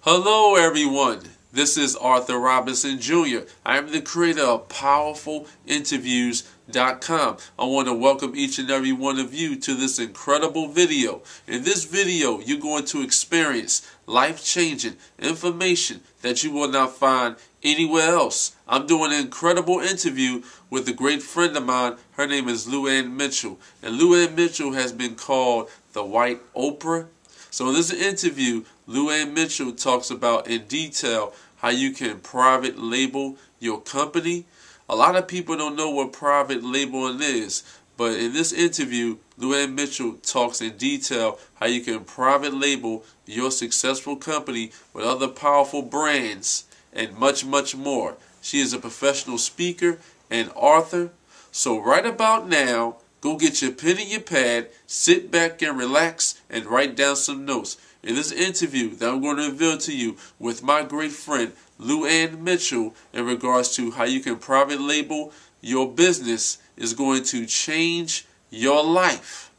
Hello everyone, this is Arthur Robinson Jr. I am the creator of PowerfulInterviews.com. I want to welcome each and every one of you to this incredible video. In this video, you're going to experience life-changing information that you will not find anywhere else. I'm doing an incredible interview with a great friend of mine. Her name is LuAn Mitchell. And LuAn Mitchell has been called the White Oprah. So in this interview, LuAn Mitchell talks about in detail how you can private label your company. A lot of people don't know what private labeling is, but in this interview, LuAn Mitchell talks in detail how you can private label your successful company with other powerful brands and much, much more. She is a professional speaker and author. So right about now, go get your pen and your pad, sit back and relax, and write down some notes. In this interview that I'm going to reveal to you with my great friend LuAn Mitchell in regards to how you can private label your business is going to change your life.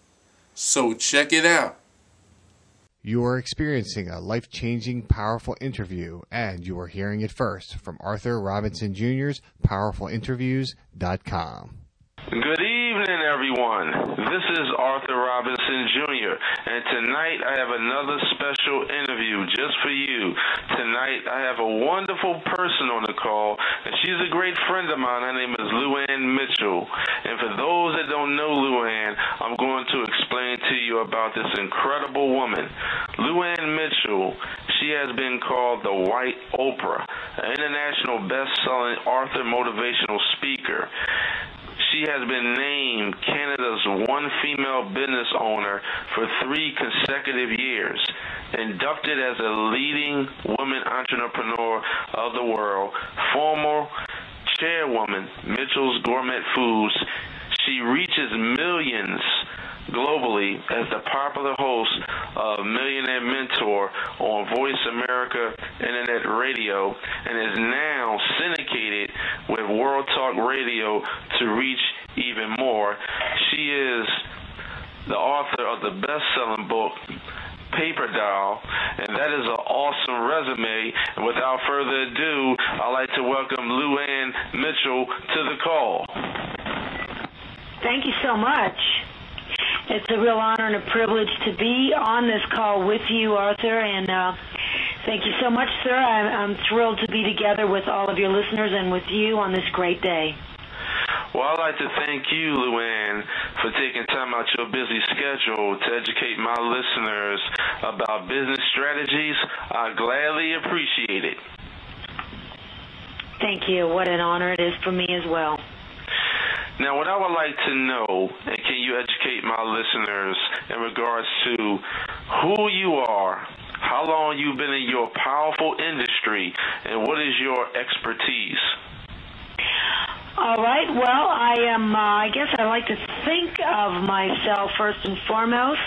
So check it out. You are experiencing a life-changing, powerful interview, and you are hearing it first from Arthur Robinson Jr.'s PowerfulInterviews.com. Good evening, everyone. This is Arthur Robinson Jr., and tonight I have another special interview just for you. Tonight I have a wonderful person on the call, and she's a great friend of mine. Her name is LuAn Mitchell. And for those that don't know LuAn, I'm going to explain to you about this incredible woman. LuAn Mitchell, she has been called the White Oprah, an international best-selling author, motivational speaker. She has been named Canada's one female business owner for 3 consecutive years, inducted as a leading woman entrepreneur of the world, former chairwoman, Mitchell's Gourmet Foods. She reaches millions globally as the popular host of Millionaire Mentor on Voice America Internet Radio, and is now syndicated with World Talk Radio to reach even more. She is the author of the best-selling book, Paper Doll, and that is an awesome resume. And without further ado, I'd like to welcome LuAn Mitchell to the call. Thank you so much. It's a real honor and a privilege to be on this call with you, Arthur, and thank you so much, sir. I'm thrilled to be together with all of your listeners and with you on this great day. Well, I'd like to thank you, LuAn, for taking time out your busy schedule to educate my listeners about business strategies. I gladly appreciate it. Thank you. What an honor it is for me as well. Now, what I would like to know, and can you educate my listeners in regards to who you are, how long you've been in your powerful industry, and what is your expertise? All right. Well, I guess I like to think of myself first and foremost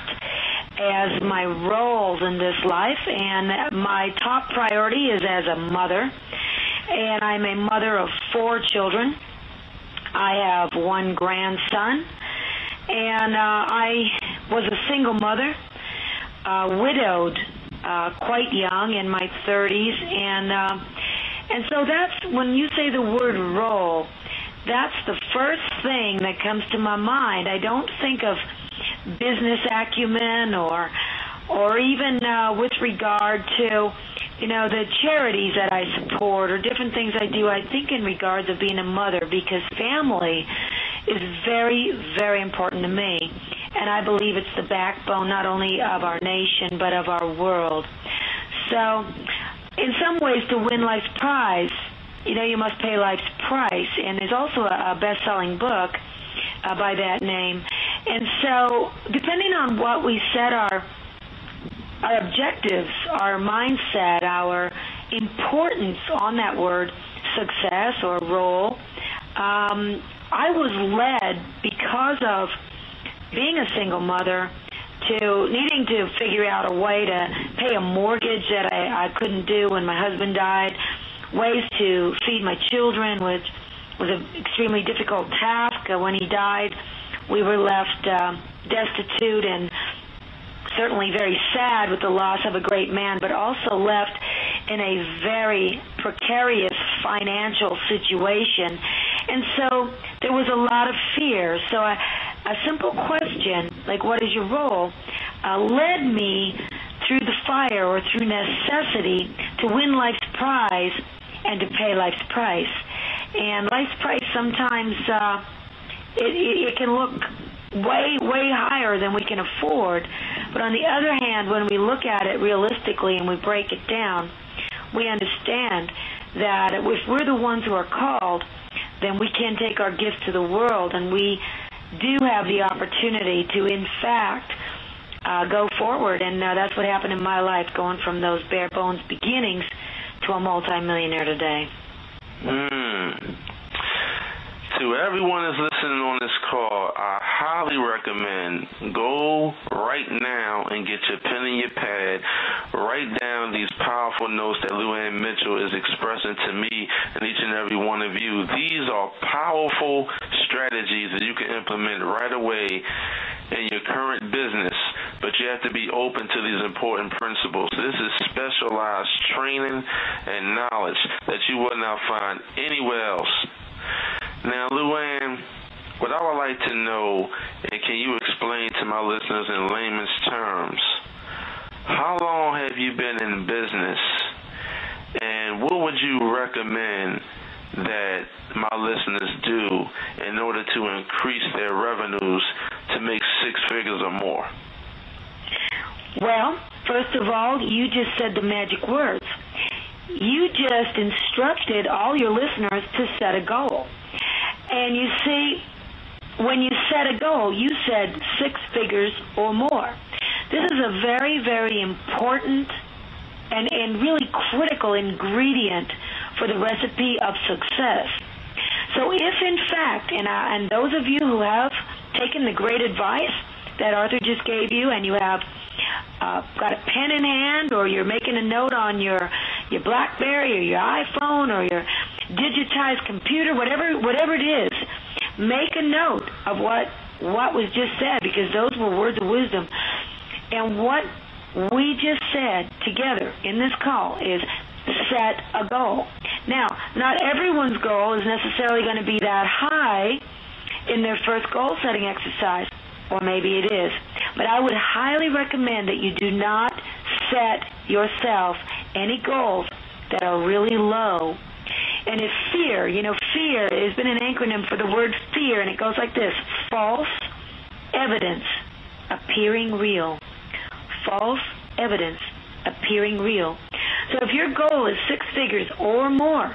as my roles in this life, and my top priority is as a mother, and I'm a mother of 4 children. I have 1 grandson, and I was a single mother, widowed quite young, in my 30s, and so that's, when you say the word role, that's the first thing that comes to my mind. I don't think of business acumen or even with regard to, you know, the charities that I support or different things I do. I think in regards of being a mother, because family is very, very important to me. And I believe it's the backbone not only of our nation but of our world. So in some ways, to win life's prize, you know, you must pay life's price. And there's also a best-selling book by that name. And so depending on what we set our objectives, our mindset, our importance on that word, success or role, I was led, because of being a single mother, to needing to figure out a way to pay a mortgage that I couldn't do when my husband died, ways to feed my children, which was an extremely difficult task. When he died, we were left destitute and certainly very sad with the loss of a great man, but also left in a very precarious financial situation. And so there was a lot of fear. So a simple question, like what is your role, led me through the fire or through necessity to win life's prize and to pay life's price. And life's price sometimes it can look way higher than we can afford. But on the other hand, when we look at it realistically and we break it down, we understand that if we're the ones who are called, then we can take our gifts to the world, and we do have the opportunity to, in fact, go forward. And that's what happened in my life, going from those bare bones beginnings to a multimillionaire today. To everyone that's listening on this call, I highly recommend go right now and get your pen and your pad. Write down these powerful notes that LuAn Mitchell is expressing to me and each and every one of you. These are powerful strategies that you can implement right away in your current business, but you have to be open to these important principles. This is specialized training and knowledge that you will not find anywhere else. Now, LuAn, what I would like to know, and can you explain to my listeners in layman's terms, how long have you been in business, and what would you recommend that my listeners do in order to increase their revenues to make six figures or more? Well, first of all, you just said the magic words. You just instructed all your listeners to set a goal. And you see, when you set a goal, you said six figures or more. This is a very, very important and really critical ingredient for the recipe of success. So if, in fact, and those of you who have taken the great advice that Arthur just gave you, and you have got a pen in hand, or you're making a note on your BlackBerry or your iPhone or your digitized computer, whatever it is, make a note of what was just said, because those were words of wisdom. And what we just said together in this call is set a goal. Now, not everyone's goal is necessarily going to be that high in their first goal-setting exercise, or maybe it is. But I would highly recommend that you do not set yourself any goals that are really low. And if fear has been an acronym for the word fear, and it goes like this: false evidence appearing real. False evidence appearing real. So if your goal is six figures or more,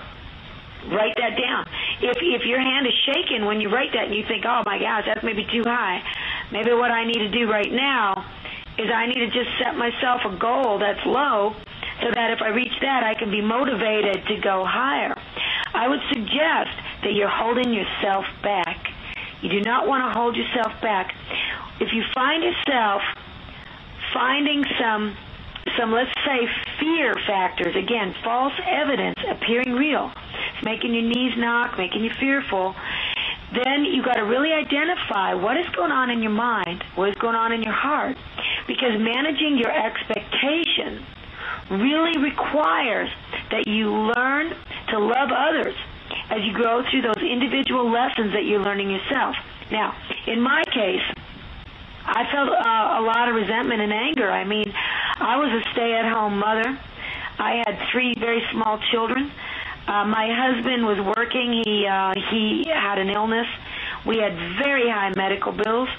write that down. If your hand is shaking when you write that and you think, oh my gosh, that's maybe too high, maybe what I need to do right now is I need to just set myself a goal that's low, so that if I reach that, I can be motivated to go higher. I would suggest that you're holding yourself back. You do not want to hold yourself back. If you find yourself finding some let's say, fear factors, again, false evidence appearing real, it's making your knees knock, making you fearful, then you got to really identify what is going on in your mind, what is going on in your heart, because managing your expectations really requires that you learn to love others as you go through those individual lessons that you're learning yourself. Now, in my case, I felt a lot of resentment and anger. I mean, I was a stay-at-home mother. I had three very small children. My husband was working. He had an illness. We had very high medical bills.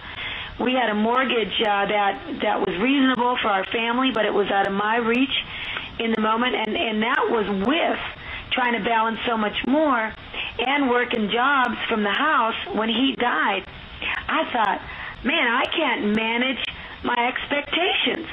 We had a mortgage that was reasonable for our family, but it was out of my reach in the moment, and that was with trying to balance so much more and working jobs from the house. When he died, I thought, man, I can't manage my expectations.